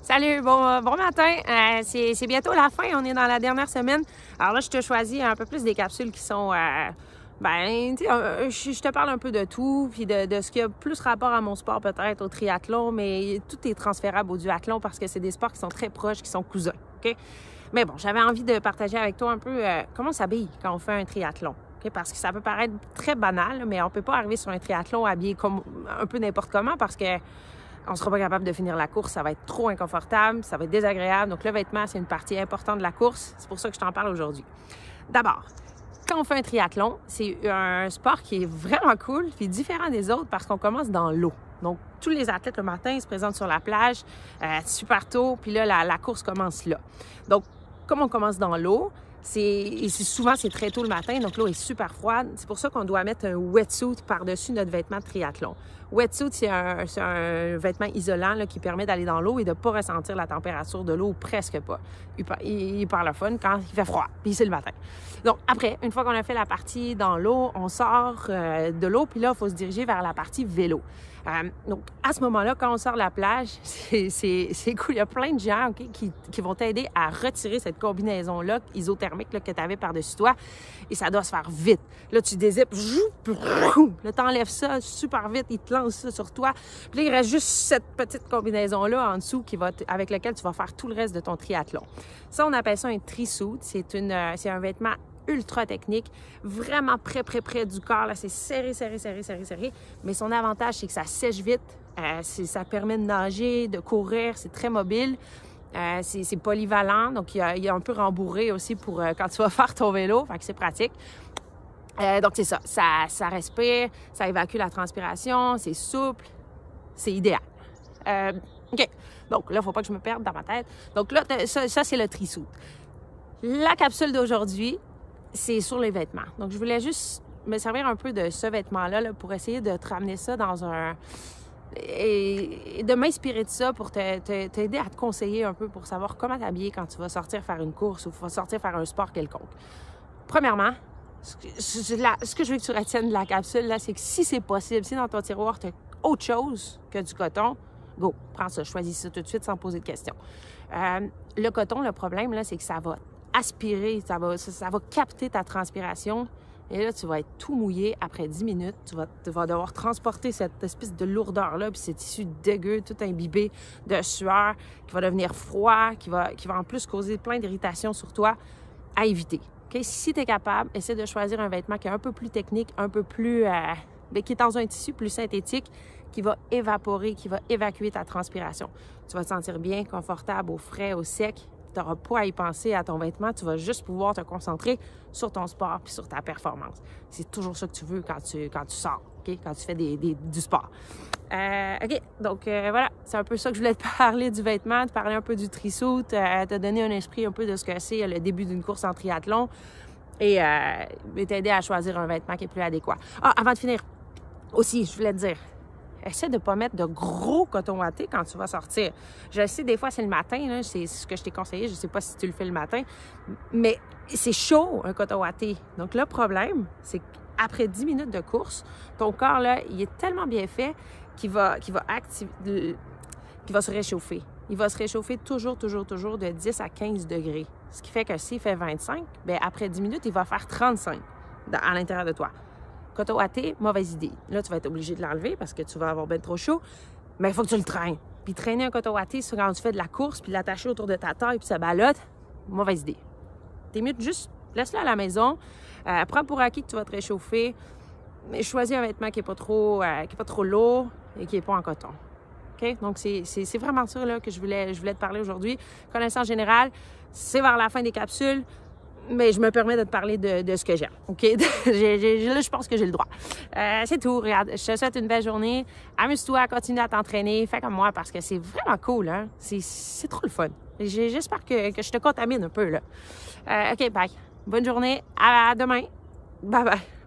Salut, bon matin. C'est bientôt la fin, on est dans la dernière semaine. Alors là, je te choisis un peu plus des capsules qui sont, je te parle un peu de tout, puis de ce qui a plus rapport à mon sport peut-être, au triathlon, mais tout est transférable au duathlon parce que c'est des sports qui sont très proches, qui sont cousins, OK? Mais bon, j'avais envie de partager avec toi un peu comment on s'habille quand on fait un triathlon. Okay? Parce que ça peut paraître très banal, mais on peut pas arriver sur un triathlon habillé comme un peu n'importe comment parce que on ne sera pas capable de finir la course, ça va être trop inconfortable, ça va être désagréable. Donc, le vêtement, c'est une partie importante de la course. C'est pour ça que je t'en parle aujourd'hui. D'abord, quand on fait un triathlon, c'est un sport qui est vraiment cool puis différent des autres parce qu'on commence dans l'eau. Donc, tous les athlètes le matin, ils se présentent sur la plage super tôt, puis là, la course commence là. Donc, comme on commence dans l'eau, souvent, c'est très tôt le matin, donc l'eau est super froide. C'est pour ça qu'on doit mettre un wetsuit par-dessus notre vêtement de triathlon. Wetsuit, c'est un vêtement isolant là, qui permet d'aller dans l'eau et de ne pas ressentir la température de l'eau, presque pas. Il part le fun quand il fait froid, puis c'est le matin. Donc, après, une fois qu'on a fait la partie dans l'eau, on sort de l'eau, puis là, il faut se diriger vers la partie vélo. Donc, à ce moment-là, quand on sort de la plage, c'est cool. Il y a plein de gens qui vont t'aider à retirer cette combinaison-là, isothermique là, que tu avais par-dessus toi. Et ça doit se faire vite. Là, tu dézippes, là, tu enlèves ça super vite, il te lance ça sur toi. Puis là, il reste juste cette petite combinaison-là en dessous avec laquelle tu vas faire tout le reste de ton triathlon. Ça, on appelle ça un trisuit. C'est un vêtement ultra technique, vraiment près du corps. Là, c'est serré. Mais son avantage, c'est que ça sèche vite. Ça permet de nager, de courir. C'est très mobile. C'est polyvalent. Donc, il y a un peu rembourré aussi pour quand tu vas faire ton vélo. Fait que c'est pratique. Donc, c'est ça. Ça respire, ça évacue la transpiration, c'est souple. C'est idéal. OK. Donc, là, il ne faut pas que je me perde dans ma tête. Donc, là, ça c'est le trisuit. La capsule d'aujourd'hui, c'est sur les vêtements. Donc, je voulais juste me servir un peu de ce vêtement-là pour essayer de te ramener ça dans et de m'inspirer de ça pour t'aider à te conseiller un peu pour savoir comment t'habiller quand tu vas sortir faire une course ou sortir faire un sport quelconque. Premièrement, ce que je veux que tu retiennes de la capsule, là, c'est que si c'est possible, si dans ton tiroir, tu as autre chose que du coton, go, prends ça, choisis ça tout de suite sans poser de questions. Le coton, le problème, là, c'est que ça va aspirer, ça va capter ta transpiration. Et là, tu vas être tout mouillé après 10 minutes. Tu vas devoir transporter cette espèce de lourdeur-là, puis ces tissus dégueux, tout imbibé de sueur, qui va devenir froid, qui va en plus causer plein d'irritations sur toi, à éviter. Okay? Si tu es capable, essaie de choisir un vêtement qui est un peu plus technique, un peu plus... qui est dans un tissu plus synthétique, qui va évaporer, qui va évacuer ta transpiration. Tu vas te sentir bien, confortable, au frais, au sec. Tu n'auras pas à y penser à ton vêtement. Tu vas juste pouvoir te concentrer sur ton sport puis sur ta performance. C'est toujours ça que tu veux quand tu sors, okay? Quand tu fais du sport. OK, donc voilà, c'est un peu ça que je voulais te parler du vêtement, te parler un peu du trisuit, te donner un esprit un peu de ce que c'est le début d'une course en triathlon et t'aider à choisir un vêtement qui est plus adéquat. Ah, avant de finir, aussi, je voulais te dire, essaie de ne pas mettre de gros coton watté quand tu vas sortir. Je sais, des fois, c'est le matin, là, c'est ce que je t'ai conseillé. Je ne sais pas si tu le fais le matin, mais c'est chaud, un coton watté. Donc, le problème, c'est qu'après 10 minutes de course, ton corps, là, il est tellement bien fait qu'il va se réchauffer. Il va se réchauffer toujours de 10 à 15 degrés. Ce qui fait que s'il fait 25, bien, après 10 minutes, il va faire 35 à l'intérieur de toi. Coton watté, mauvaise idée. Là, tu vas être obligé de l'enlever parce que tu vas avoir bien trop chaud, mais il faut que tu le traînes. Puis traîner un coton watté, c'est quand tu fais de la course, puis l'attacher autour de ta taille, puis ça ballotte, mauvaise idée. T'es mieux de juste laisse-le à la maison, prends pour acquis que tu vas te réchauffer, mais choisis un vêtement qui n'est pas trop lourd et qui n'est pas en coton. OK? Donc, c'est vraiment ça là, que je voulais te parler aujourd'hui. Connaissance générale, c'est vers la fin des capsules. Mais je me permets de te parler de ce que j'aime, OK? Là, je pense que j'ai le droit. C'est tout, regarde. Je te souhaite une belle journée. Amuse-toi, continue à t'entraîner. Fais comme moi parce que c'est vraiment cool, hein? C'est trop le fun. J'espère que je te contamine un peu, là. OK, bye. Bonne journée. À demain. Bye-bye.